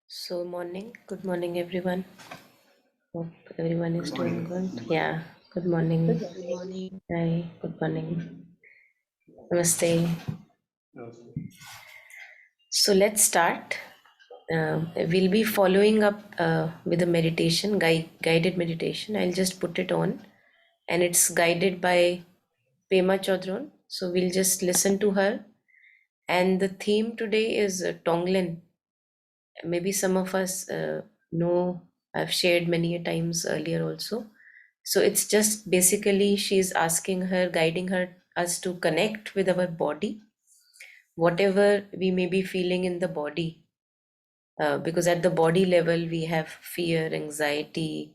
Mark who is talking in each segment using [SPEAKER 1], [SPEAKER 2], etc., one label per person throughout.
[SPEAKER 1] So good morning everyone. Hope everyone is
[SPEAKER 2] Good
[SPEAKER 1] doing
[SPEAKER 2] morning.
[SPEAKER 1] good. Yeah, good morning.
[SPEAKER 3] Good morning.
[SPEAKER 1] Hi, good morning. Namaste. So let's start. We'll be following up with a meditation, guided meditation. I'll just put it on, and it's guided by Pema Chodron. So we'll just listen to her. And the theme today is Tonglen. Maybe some of us know, I've shared many a times earlier also. So it's just basically she's asking her, guiding her us to connect with our body, whatever we may be feeling in the body, because at the body level we have fear, anxiety,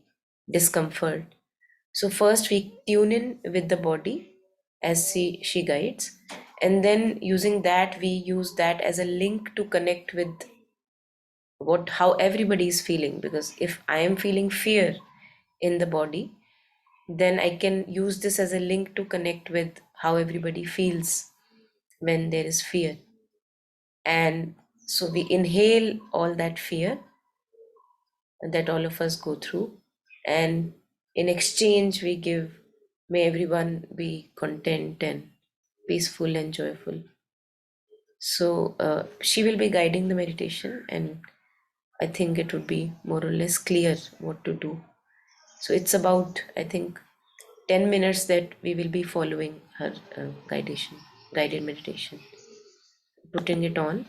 [SPEAKER 1] discomfort. So first we tune in with the body as she guides, and then using that we use that as a link to connect with what how everybody is feeling, because if I am feeling fear in the body, then I can use this as a link to connect with how everybody feels when there is fear. And so we inhale all that fear that all of us go through, and in exchange we give, may everyone be content and peaceful and joyful. So she will be guiding the meditation, and I think it would be more or less clear what to do. So it's about, I think, 10 minutes that we will be following her guided meditation. Putting it on.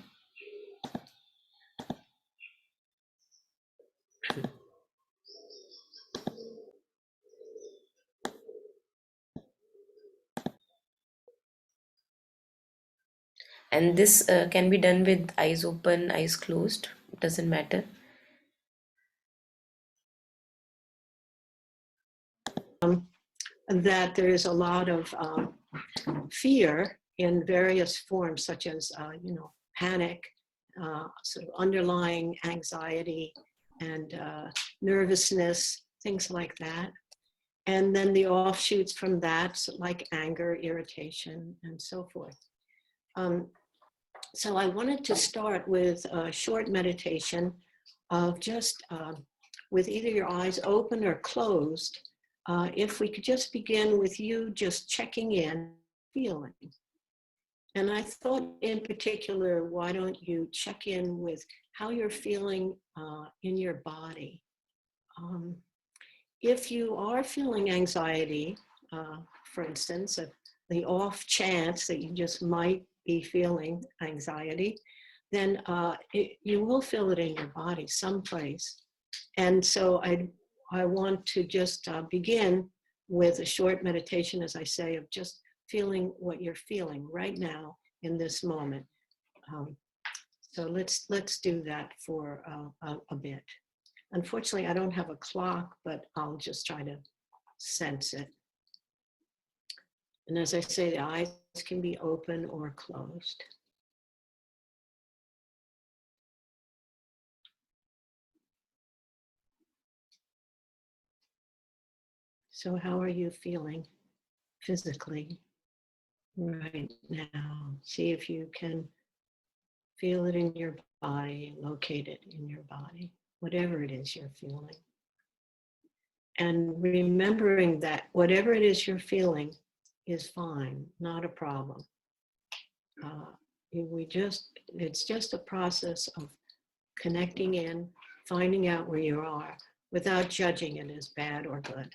[SPEAKER 1] And this can be done with eyes open, eyes closed, doesn't matter.
[SPEAKER 3] That there is a lot of fear in various forms, such as panic, sort of underlying anxiety, and nervousness, things like that. And then the offshoots from that, like anger, irritation, and so forth. So I wanted to start with a short meditation of just with either your eyes open or closed. If we could just begin with you just checking in, feeling. And I thought in particular, why don't you check in with how you're feeling in your body? Um, if you are feeling anxiety, for instance, the off chance that you just might be feeling anxiety, then you will feel it in your body someplace. And so I want to just begin with a short meditation, as I say, of just feeling what you're feeling right now in this moment. So let's do that for a bit. Unfortunately, I don't have a clock, but I'll just try to sense it. And as I say, the eyes can be open or closed. So how are you feeling physically right now? See if you can feel it in your body, locate it in your body, whatever it is you're feeling. And remembering that whatever it is you're feeling is fine, not a problem. It's just a process of connecting in, finding out where you are without judging it as bad or good.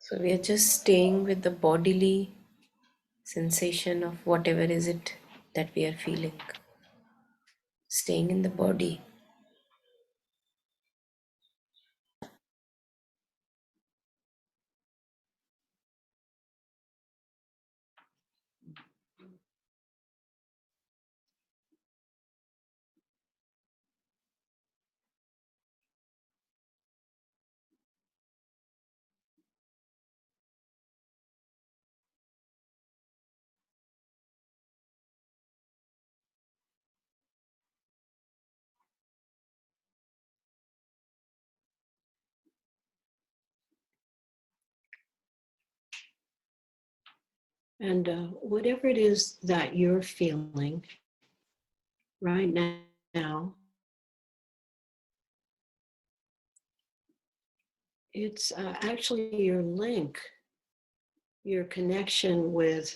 [SPEAKER 1] So we are just staying with the bodily sensation of whatever is it that we are feeling, staying in the body.
[SPEAKER 3] And whatever it is that you're feeling right now, it's actually your link, your connection with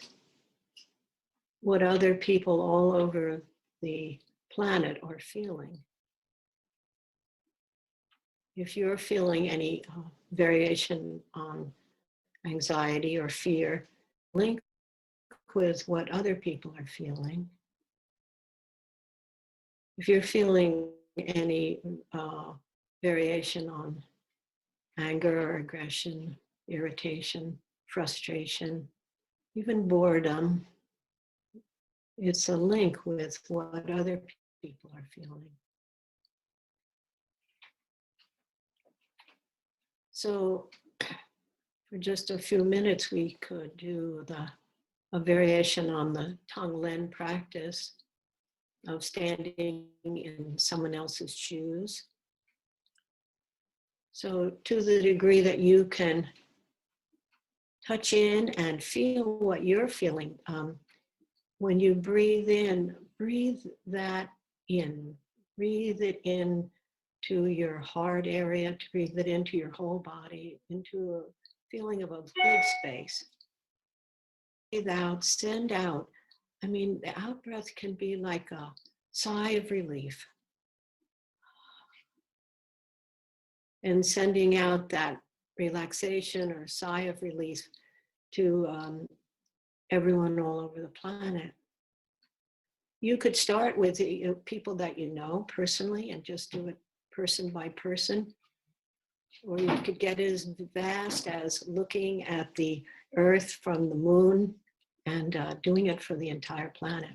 [SPEAKER 3] what other people all over the planet are feeling. If you're feeling any variation on anxiety or fear, link with what other people are feeling. If you're feeling any variation on anger or aggression, irritation, frustration, even boredom, it's a link with what other people are feeling. So for just a few minutes, we could do a variation on the Tonglen practice of standing in someone else's shoes. So to the degree that you can touch in and feel what you're feeling, when you breathe in, breathe that in, breathe it in to your heart area, to breathe it into your whole body, into a feeling of a good space. Breathe out, send out. I mean, the out breath can be like a sigh of relief. And sending out that relaxation or sigh of relief to everyone all over the planet. You could start with people that you know personally and just do it person by person. Or you could get as vast as looking at the Earth from the moon and doing it for the entire planet.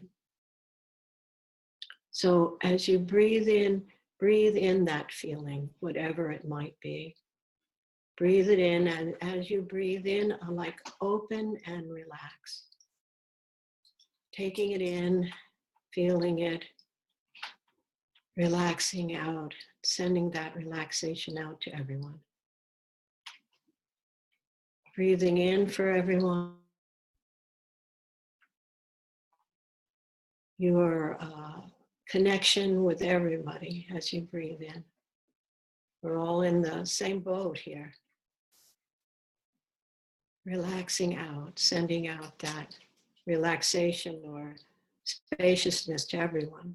[SPEAKER 3] So as you breathe in that feeling, whatever it might be. Breathe it in, and as you breathe in, like open and relax. Taking it in, feeling it, relaxing out, sending that relaxation out to everyone. Breathing in for everyone. Your connection with everybody as you breathe in. We're all in the same boat here. Relaxing out, sending out that relaxation or spaciousness to everyone.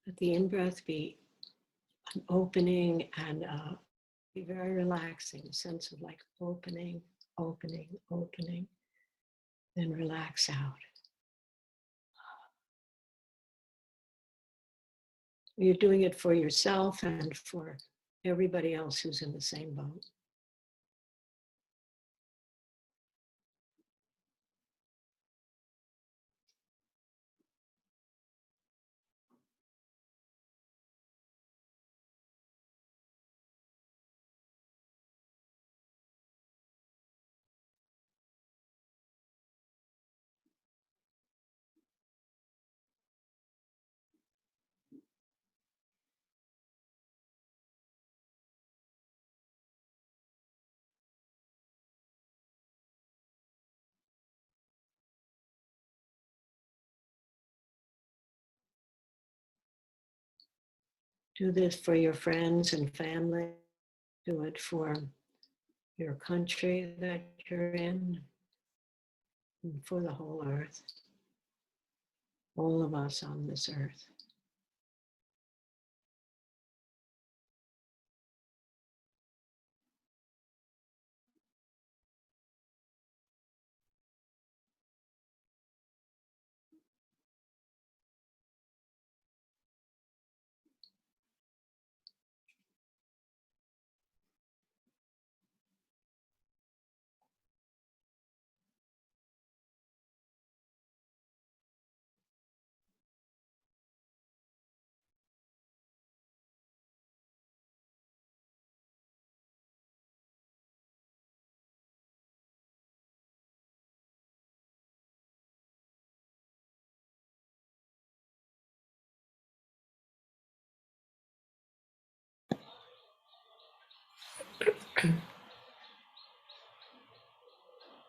[SPEAKER 3] Let the in-breath be an opening and be very relaxing, a sense of like opening, opening, opening, then relax out. You're doing it for yourself and for everybody else who's in the same boat. Do this for your friends and family. Do it for your country that you're in, and for the whole earth, all of us on this earth.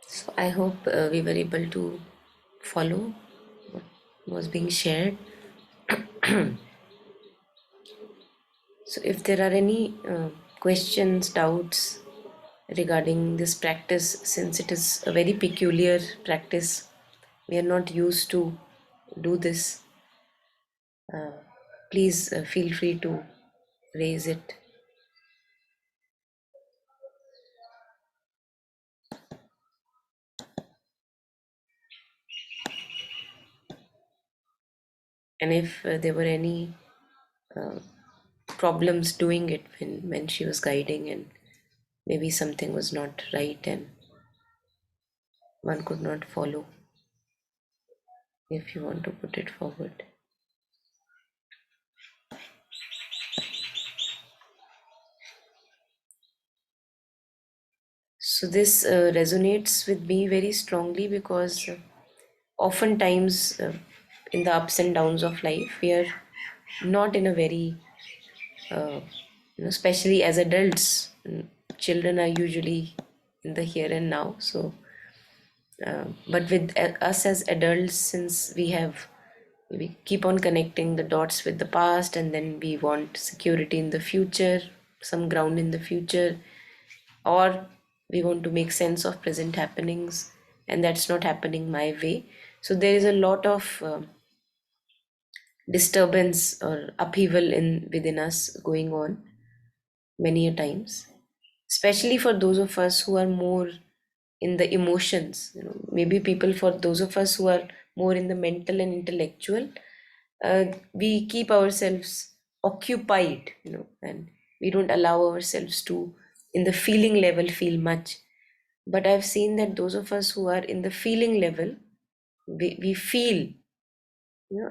[SPEAKER 1] So I hope we were able to follow what was being shared. So if there are any questions, doubts regarding this practice, since it is a very peculiar practice, we are not used to do this. Please feel free to raise it. And if there were any problems doing it when she was guiding, and maybe something was not right and one could not follow, if you want to put it forward. So this resonates with me very strongly because oftentimes in the ups and downs of life, we are not in a very, especially as adults, children are usually in the here and now. So, but with us as adults, since we keep on connecting the dots with the past, and then we want security in the future, some ground in the future, or we want to make sense of present happenings, and that's not happening my way. So there is a lot of disturbance or upheaval in within us going on many a times, especially for those of us who are more in the emotions. Maybe people, for those of us who are more in the mental and intellectual, we keep ourselves occupied, and we don't allow ourselves to in the feeling level feel much. But I've seen that those of us who are in the feeling level, we feel,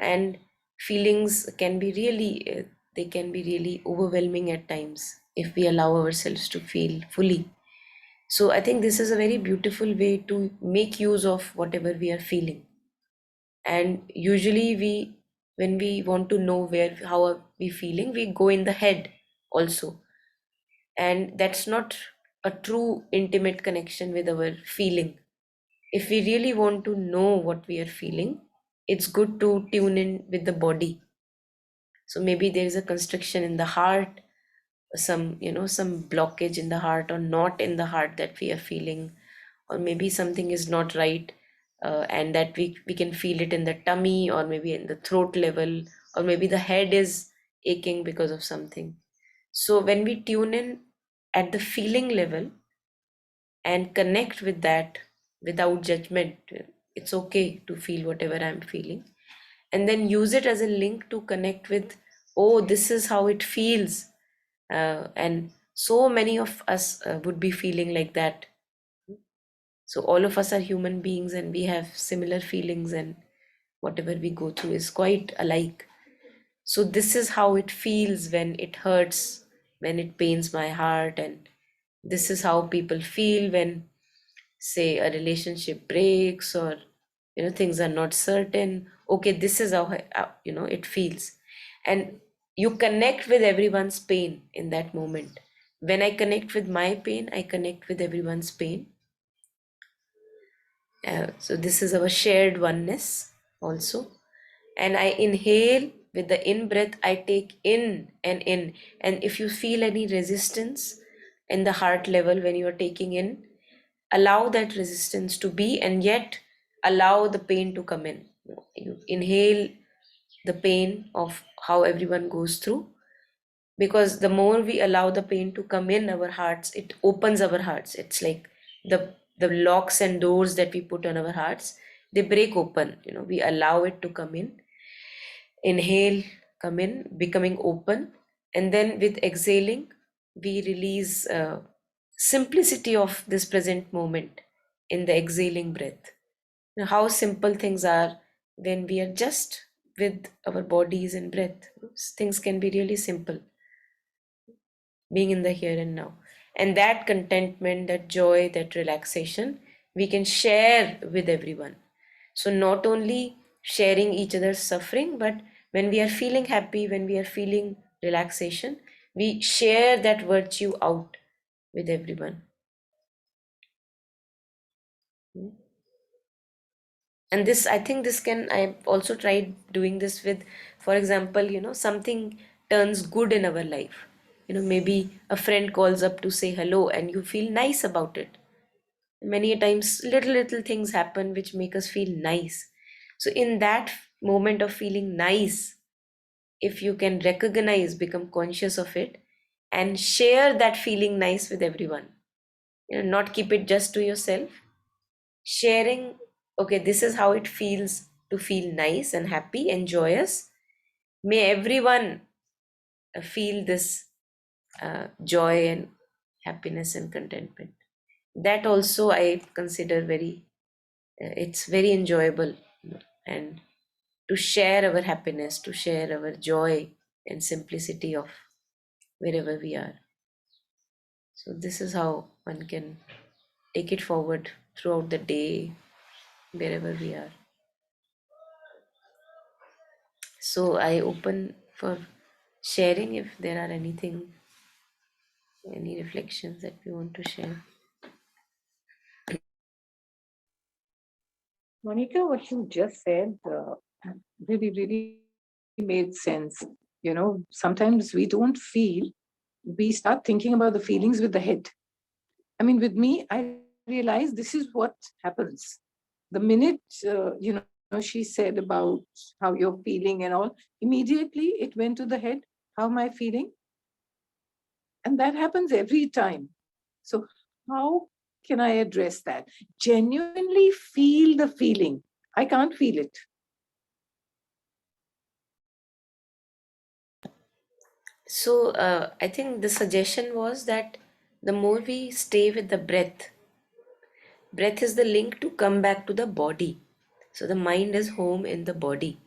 [SPEAKER 1] and feelings can be really they can be really overwhelming at times if we allow ourselves to feel fully. So I think this is a very beautiful way to make use of whatever we are feeling. And usually when we want to know where how are we feeling, we go in the head also, and that's not a true intimate connection with our feeling. If we really want to know what we are feeling, it's good to tune in with the body. So maybe there is a constriction in the heart, some blockage in the heart or knot in the heart that we are feeling, or maybe something is not right, and that we can feel it in the tummy or maybe in the throat level or maybe the head is aching because of something. So when we tune in at the feeling level and connect with that without judgment, it's okay to feel whatever I'm feeling, and then use it as a link to connect with, oh, this is how it feels. And so many of us would be feeling like that. So all of us are human beings and we have similar feelings, and whatever we go through is quite alike. So this is how it feels when it hurts, when it pains my heart, and this is how people feel when, say, a relationship breaks, or things are not certain. Okay, this is how it feels. And you connect with everyone's pain in that moment. When I connect with my pain, I connect with everyone's pain. So this is our shared oneness also. And I inhale. With the in breath, I take in and in. And if you feel any resistance in the heart level when you are taking in, allow that resistance to be, and yet allow the pain to come in. You inhale the pain of how everyone goes through, because the more we allow the pain to come in our hearts, it opens our hearts. It's like the locks and doors that we put on our hearts, they break open. We allow it to come in. Inhale, come in, becoming open, and then with exhaling, we release simplicity of this present moment in the exhaling breath. How simple things are when we are just with our bodies and breath. Things can be really simple, being in the here and now. And that contentment, that joy, that relaxation, we can share with everyone. So, not only sharing each other's suffering, but when we are feeling happy, when we are feeling relaxation, we share that virtue out with everyone. And this, I think this can, I've also tried doing this with, for example, something turns good in our life. Maybe a friend calls up to say hello and you feel nice about it. Many a times little things happen which make us feel nice. So in that moment of feeling nice, if you can recognize, become conscious of it, and share that feeling nice with everyone, not keep it just to yourself. Sharing, okay, this is how it feels to feel nice and happy and joyous. May everyone feel this joy and happiness and contentment. That also I consider very, it's very enjoyable. And to share our happiness, to share our joy and simplicity of wherever we are. So this is how one can take it forward throughout the day, wherever we are. So I open for sharing if there are anything, any reflections that we want to share.
[SPEAKER 2] Monica, what you just said really made sense. Sometimes we don't feel, we start thinking about the feelings with the head. I mean, with me, I realized this is what happens. The minute, she said about how you're feeling and all, immediately it went to the head. How am I feeling? And that happens every time. So, how can I address that? Genuinely feel the feeling. I can't feel it.
[SPEAKER 1] So I think the suggestion was that the more we stay with the breath, breath is the link to come back to the body. So the mind is home in the body.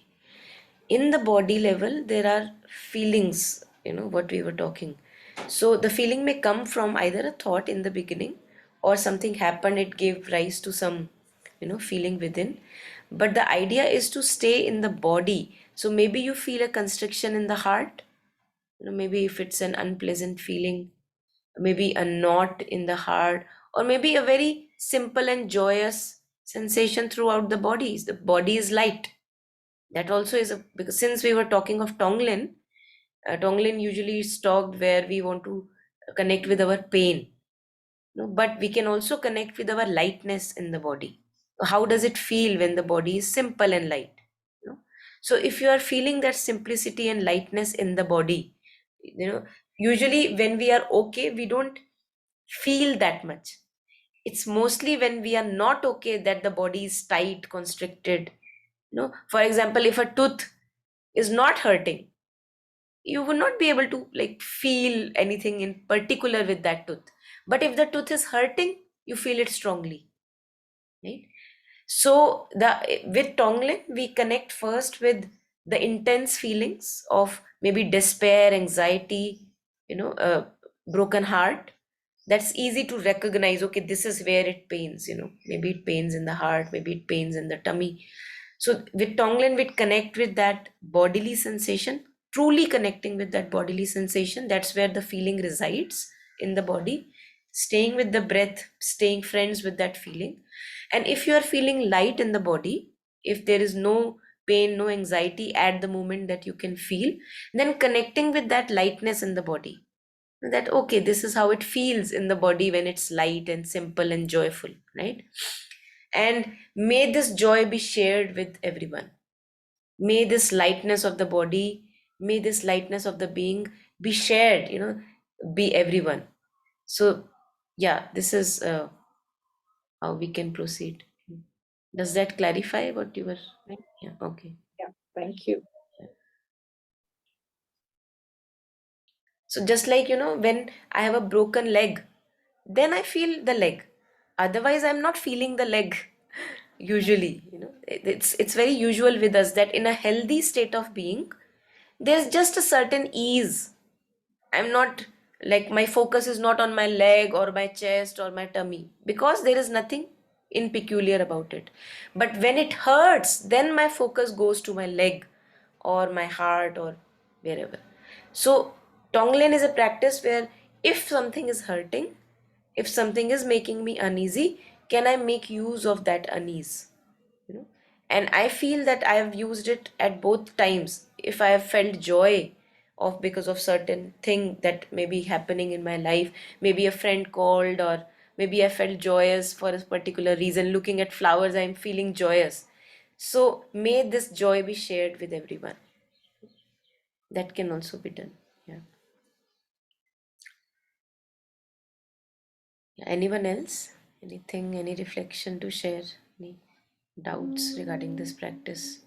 [SPEAKER 1] In the body level, there are feelings, what we were talking. So the feeling may come from either a thought in the beginning, or something happened, it gave rise to some, feeling within. But the idea is to stay in the body. So maybe you feel a constriction in the heart, maybe if it's an unpleasant feeling, maybe a knot in the heart, or maybe a very simple and joyous sensation throughout the body. The body is light. That also is a, because since we were talking of Tonglen, Tonglen usually is talked where we want to connect with our pain. But we can also connect with our lightness in the body. How does it feel when the body is simple and light? So if you are feeling that simplicity and lightness in the body, usually when we are okay, we don't feel that much. It's mostly when we are not okay that the body is tight, constricted. For example, if a tooth is not hurting, you will not be able to like feel anything in particular with that tooth. But if the tooth is hurting, you feel it strongly, right? So the with Tonglen, we connect first with the intense feelings of maybe despair, anxiety, a broken heart. That's easy to recognize. Okay, this is where it pains. Maybe it pains in the heart, maybe it pains in the tummy. So with Tonglen, we connect with that bodily sensation, truly connecting with that bodily sensation. That's where the feeling resides in the body. Staying with the breath, staying friends with that feeling. And if you are feeling light in the body, if there is no pain, no anxiety at the moment that you can feel, then connecting with that lightness in the body. That, okay, this is how it feels in the body when it's light and simple and joyful, right? And may this joy be shared with everyone. May this lightness of the body, may this lightness of the being be shared, be everyone. So, yeah, this is how we can proceed. Does that clarify what you were? Yeah, okay.
[SPEAKER 2] Yeah, thank you.
[SPEAKER 1] So, just like, when I have a broken leg, then I feel the leg. Otherwise, I'm not feeling the leg. Usually, it's very usual with us that in a healthy state of being, there's just a certain ease. I'm not like my focus is not on my leg or my chest or my tummy because there is nothing in peculiar about it. But when it hurts, then my focus goes to my leg or my heart or wherever. So, Tonglen is a practice where if something is hurting, if something is making me uneasy, can I make use of that unease? you know and I feel that I have used it at both times. If I have felt joy of because of certain thing that may be happening in my life, maybe a friend called, or maybe I felt joyous for a particular reason. Looking at flowers, I'm feeling joyous. So may this joy be shared with everyone. That can also be done. Yeah. Anyone else? Anything, any reflection to share? Any doubts regarding this practice?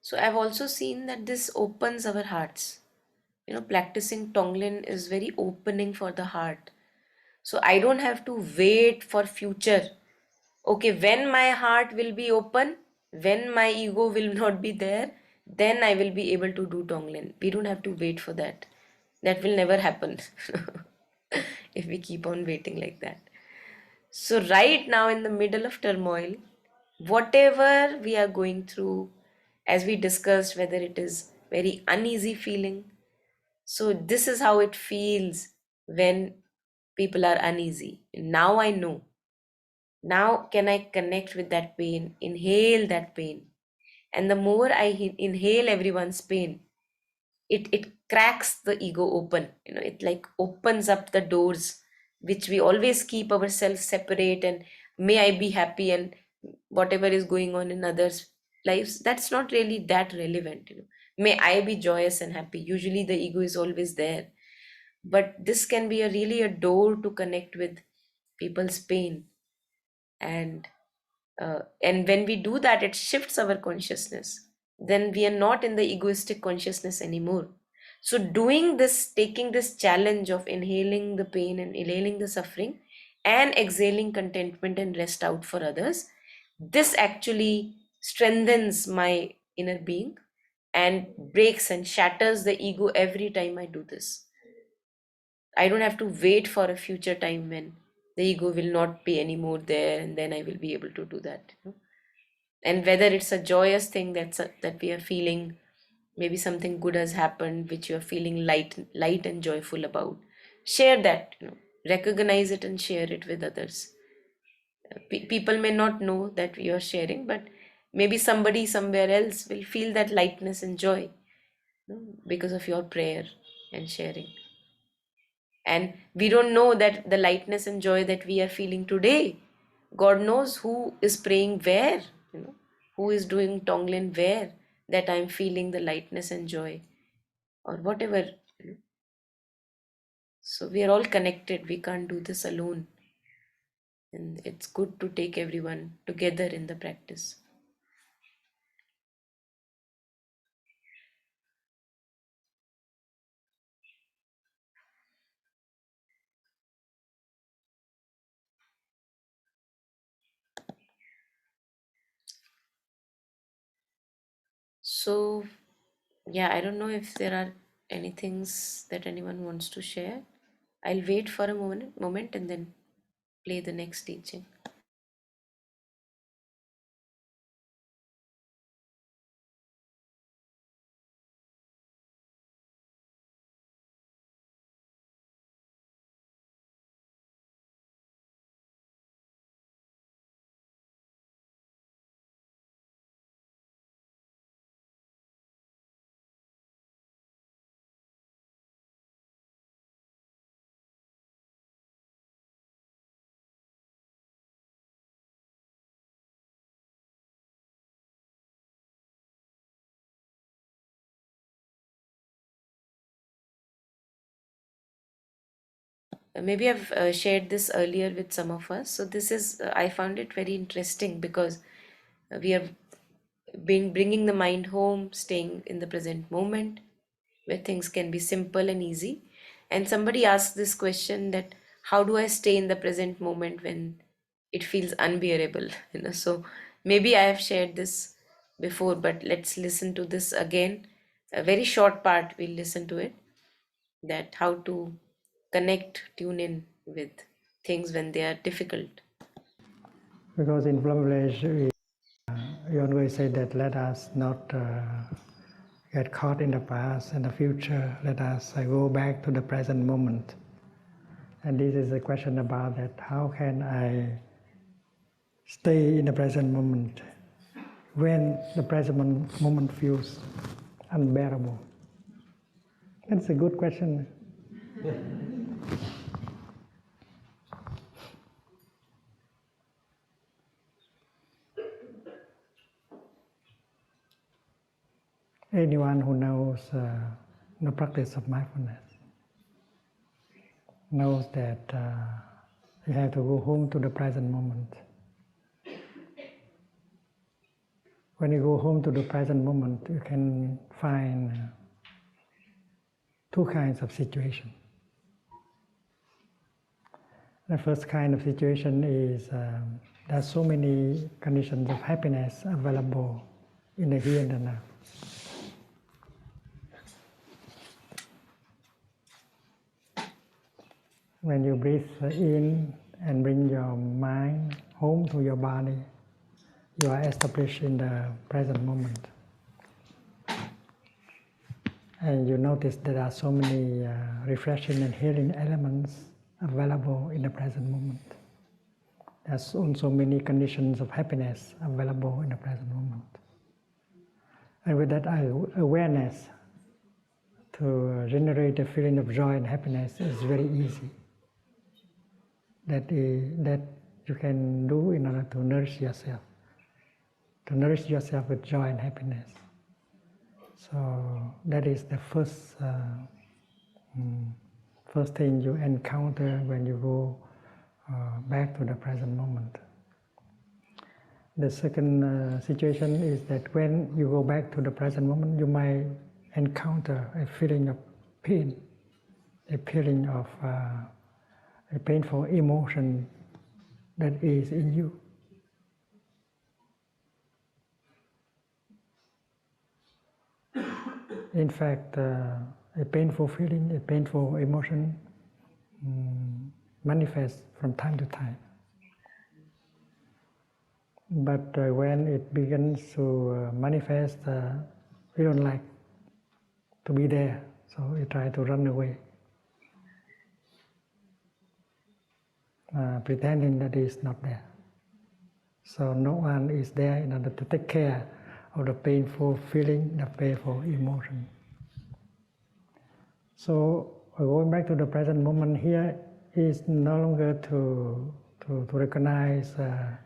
[SPEAKER 1] So I've also seen that this opens our hearts. Practicing Tonglen is very opening for the heart. So I don't have to wait for future. Okay, when my heart will be open, when my ego will not be there, then I will be able to do Tonglen. We don't have to wait for that. That will never happen if we keep on waiting like that. So, right now, in the middle of turmoil, whatever we are going through, as we discussed, whether it is very uneasy feeling, so this is how it feels when people are uneasy. Now I know. Now, can I connect with that pain, inhale that pain? And the more I inhale everyone's pain, it cracks the ego open. It like opens up the doors which we always keep ourselves separate, and may I be happy, and whatever is going on in others lives, that's not really that relevant. May I be joyous and happy, usually the ego is always there. But this can be a really a door to connect with people's pain. And when we do that, it shifts our consciousness. Then we are not in the egoistic consciousness anymore. So doing this, taking this challenge of inhaling the pain and inhaling the suffering and exhaling contentment and rest out for others, this actually strengthens my inner being and breaks and shatters the ego every time I do this. I don't have to wait for a future time when the ego will not be anymore there, and then I will be able to do that. And whether it's a joyous thing that we are feeling, maybe something good has happened which you are feeling light and joyful about, share that. recognize it and share it with others. People may not know that you're sharing, but maybe somebody somewhere else will feel that lightness and joy, because of your prayer and sharing. And we don't know that the lightness and joy that we are feeling today, God knows who is praying where, who is doing Tonglen where, that I'm feeling the lightness and joy, or whatever. So we are all connected. We can't do this alone. And it's good to take everyone together in the practice. So, yeah, I don't know if there are any things that anyone wants to share. I'll wait for a moment and then play the next teaching. Maybe I've shared this earlier with some of us. So this is, I found it very interesting because we are bringing the mind home, staying in the present moment, where things can be simple and easy. And somebody asked this question, that how do I stay in the present moment when it feels unbearable? So maybe I have shared this before, but let's listen to this again. A very short part, we'll listen to it, that how to connect, tune in with things when they are difficult.
[SPEAKER 4] Because in Plum Village, we always say that let us not get caught in the past and the future. Let us go back to the present moment. And this is a question about that. How can I stay in the present moment when the present moment feels unbearable? That's a good question. Anyone who knows the practice of mindfulness knows that you have to go home to the present moment. When you go home to the present moment, you can find two kinds of situation. The first kind of situation is there are so many conditions of happiness available in the here and the now. When you breathe in and bring your mind home to your body, you are established in the present moment. And you notice there are so many refreshing and healing elements available in the present moment. There's also many conditions of happiness available in the present moment. And with that awareness to generate a feeling of joy and happiness is very easy. That you can do in order to nourish yourself with joy and happiness. So that is the first thing you encounter when you go back to the present moment. The second situation is that when you go back to the present moment, you might encounter a feeling of pain, a feeling of a painful emotion that is in you. In fact, a painful feeling, a painful emotion manifests from time to time. But when it begins to manifest, we don't like to be there, so we try to run away. pretending that it's not there. So no one is there in order to take care of the painful feeling, the painful emotion. So going back to the present moment here is no longer to recognize the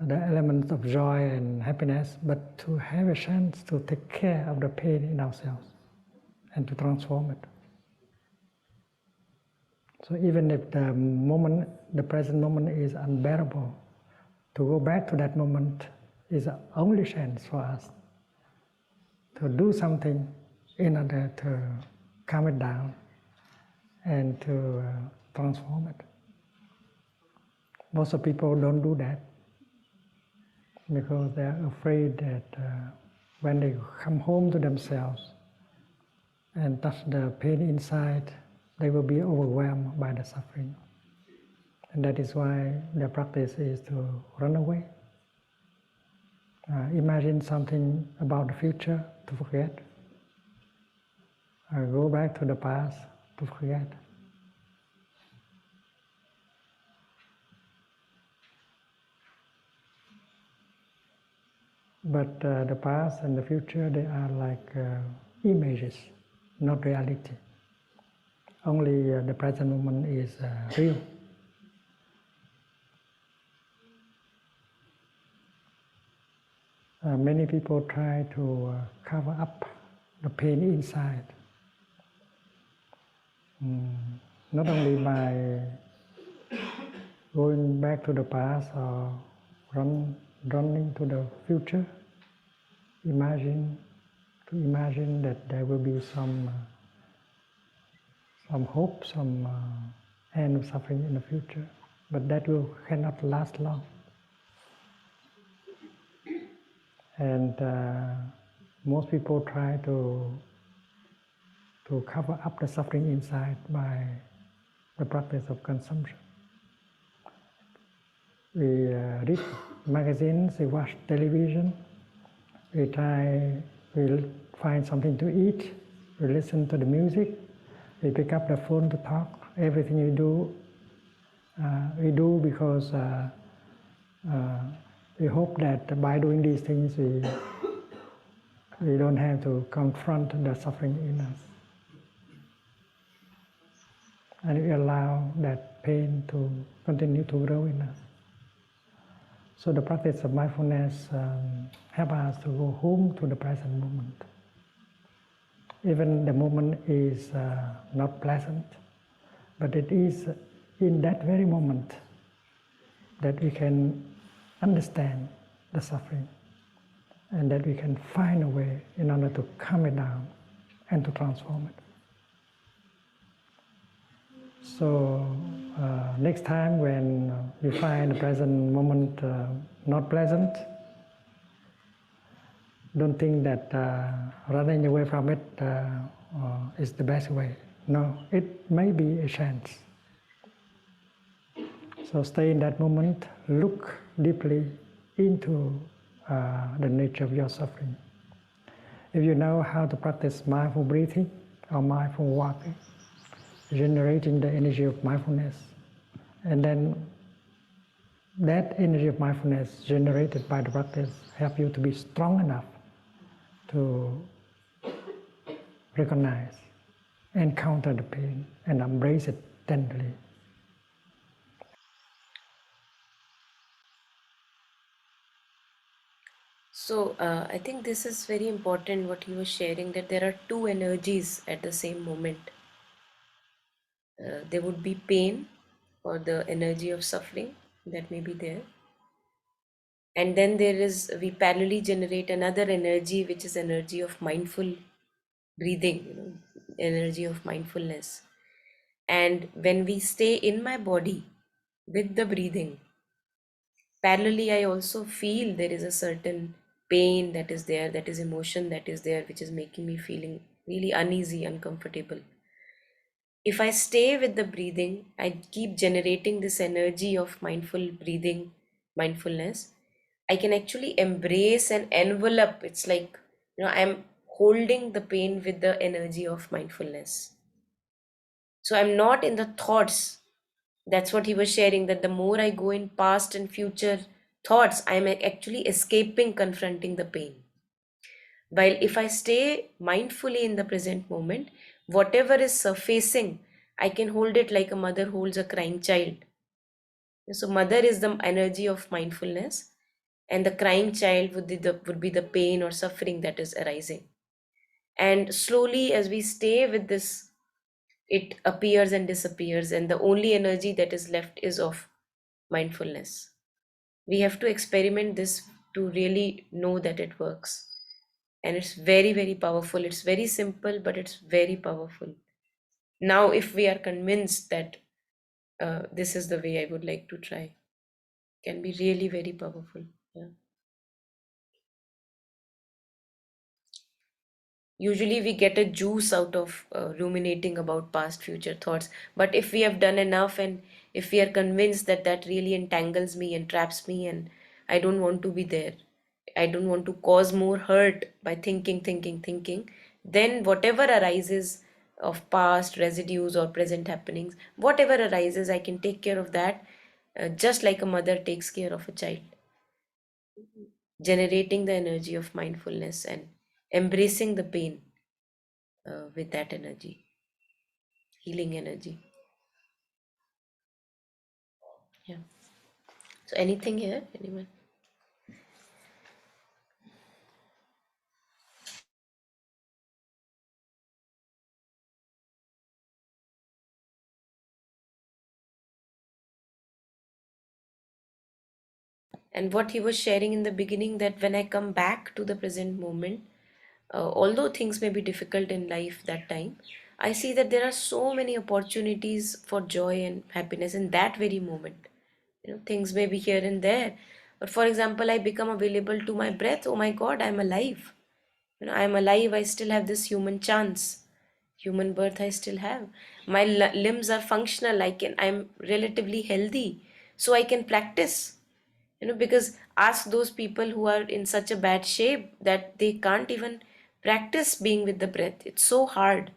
[SPEAKER 4] elements of joy and happiness, but to have a chance to take care of the pain in ourselves and to transform it. So even if the moment, the present moment is unbearable, to go back to that moment is the only chance for us to do something in order to calm it down and to transform it. Most of people don't do that because they're afraid that when they come home to themselves and touch the pain inside, they will be overwhelmed by the suffering. And that is why their practice is to run away. Imagine something about the future to forget. Go back to the past to forget. But the past and the future, they are like images, not reality. Only the present moment is real. Many people try to cover up the pain inside, not only by going back to the past or running to the future. Imagine that there will be some hope, some end of suffering in the future, but that cannot last long. And most people try to cover up the suffering inside by the practice of consumption. We read magazines, we watch television, we find something to eat, we listen to the music, we pick up the phone to talk. Everything we do because we hope that by doing these things we don't have to confront the suffering in us. And we allow that pain to continue to grow in us. So the practice of mindfulness helps us to go home to the present moment. Even the moment is not pleasant, but it is in that very moment that we can understand the suffering and that we can find a way in order to calm it down and to transform it. So next time when you find the present moment not pleasant, don't think that running away from it is the best way. No, it may be a chance. So stay in that moment, look deeply into the nature of your suffering. If you know how to practice mindful breathing or mindful walking, generating the energy of mindfulness, and then that energy of mindfulness generated by the practice help you to be strong enough to recognize, encounter the pain, and embrace it tenderly.
[SPEAKER 1] So I think this is very important what you were sharing, that there are two energies at the same moment. There would be pain or the energy of suffering that may be there. And then we parallelly generate another energy, which is energy of mindful breathing, energy of mindfulness. And when we stay in my body with the breathing, parallelly, I also feel there is a certain pain that is there, that is emotion that is there, which is making me feeling really uneasy, uncomfortable. If I stay with the breathing, I keep generating this energy of mindful breathing, mindfulness. I can actually embrace and envelop. It's like, I'm holding the pain with the energy of mindfulness. So I'm not in the thoughts That's what he was sharing, that the more I go in past and future thoughts, I'm actually escaping confronting the pain. While if I stay mindfully in the present moment, whatever is surfacing, I can hold it like a mother holds a crying child. So mother is the energy of mindfulness, and the crying child would be the pain or suffering that is arising. And slowly, as we stay with this, it appears and disappears, and the only energy that is left is of mindfulness. We have to experiment this to really know that it works. And it's very, very powerful. It's very simple, but it's very powerful. Now, if we are convinced that this is the way I would like to try, can be really very powerful. Yeah. Usually we get a juice out of ruminating about past future thoughts, but if we have done enough, and if we are convinced that that really entangles me and traps me, and I don't want to be there, I don't want to cause more hurt by thinking, then whatever arises of past residues or present happenings, whatever arises, I can take care of that, just like a mother takes care of a child, generating the energy of mindfulness and embracing the pain with that energy, healing energy. Yeah. So anything here? Anyone? And what he was sharing in the beginning, that when I come back to the present moment, although things may be difficult in life that time, I see that there are so many opportunities for joy and happiness in that very moment. Things may be here and there, but for example, I become available to my breath. Oh my God, I'm alive. I'm alive. I still have this human chance, human birth. I still have. My limbs are functional. I'm relatively healthy, so I can practice. Because ask those people who are in such a bad shape that they can't even practice being with the breath. It's so hard.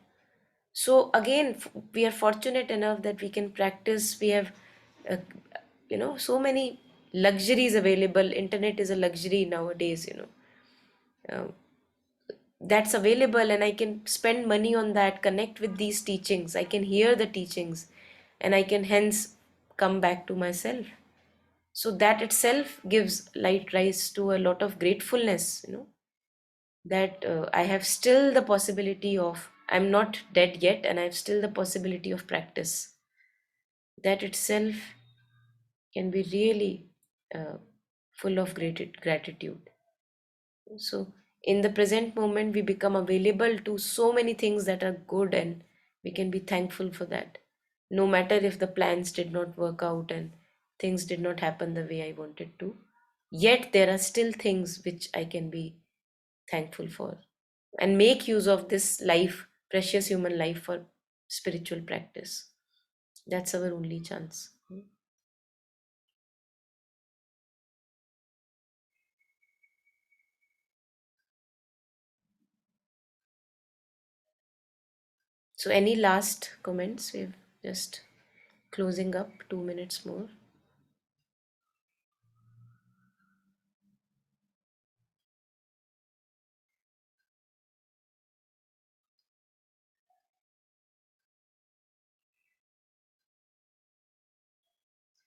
[SPEAKER 1] So again, we are fortunate enough that we can practice. We have, uh, so many luxuries available. Internet is a luxury nowadays. That's available, and I can spend money on that, connect with these teachings, I can hear the teachings, and I can hence come back to myself. So that itself gives light rise to a lot of gratefulness, that I have still the possibility of, I'm not dead yet, and I have still the possibility of practice. That itself can be really full of great gratitude. So, in the present moment, we become available to so many things that are good, and we can be thankful for that. No matter if the plans did not work out and things did not happen the way I wanted to, yet there are still things which I can be thankful for and make use of this life, precious human life, for spiritual practice. That's our only chance. So, any last comments? We've just closing up, 2 minutes more.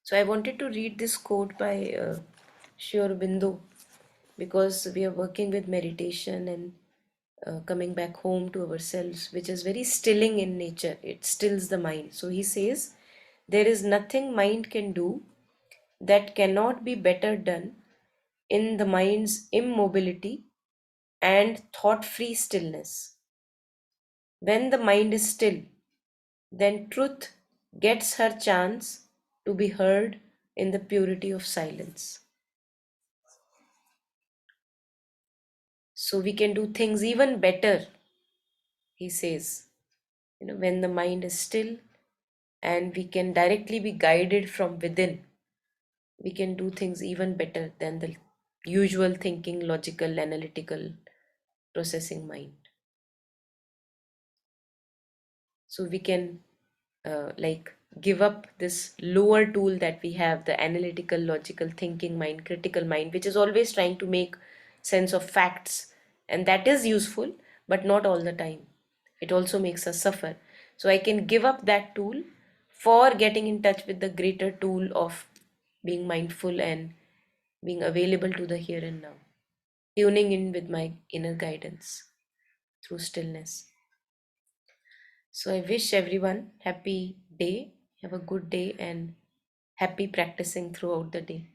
[SPEAKER 1] So I wanted to read this quote by Sri Aurobindo, because we are working with meditation and coming back home to ourselves, which is very stilling in nature. It stills the mind. So he says, there is nothing mind can do that cannot be better done in the mind's immobility and thought-free stillness. When the mind is still, then truth gets her chance to be heard in the purity of silence. So we can do things even better, he says, when the mind is still and we can directly be guided from within, we can do things even better than the usual thinking, logical, analytical, processing mind. So we can like give up this lower tool that we have, the analytical, logical thinking mind, critical mind, which is always trying to make sense of facts. And that is useful, but not all the time. It also makes us suffer. So I can give up that tool for getting in touch with the greater tool of being mindful and being available to the here and now, tuning in with my inner guidance through stillness. So I wish everyone happy day, have a good day, and happy practicing throughout the day.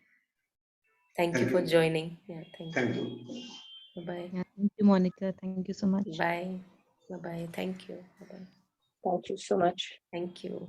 [SPEAKER 1] Thank you
[SPEAKER 5] Thank
[SPEAKER 1] for
[SPEAKER 5] you.
[SPEAKER 1] joining. Yeah, thank
[SPEAKER 5] Thank
[SPEAKER 1] you.
[SPEAKER 5] you.
[SPEAKER 1] Bye-bye.
[SPEAKER 6] Yeah, thank you, Monica. Thank you so much.
[SPEAKER 1] Bye. Bye-bye. Thank you. Bye-bye.
[SPEAKER 2] Thank you so much.
[SPEAKER 1] Thank you.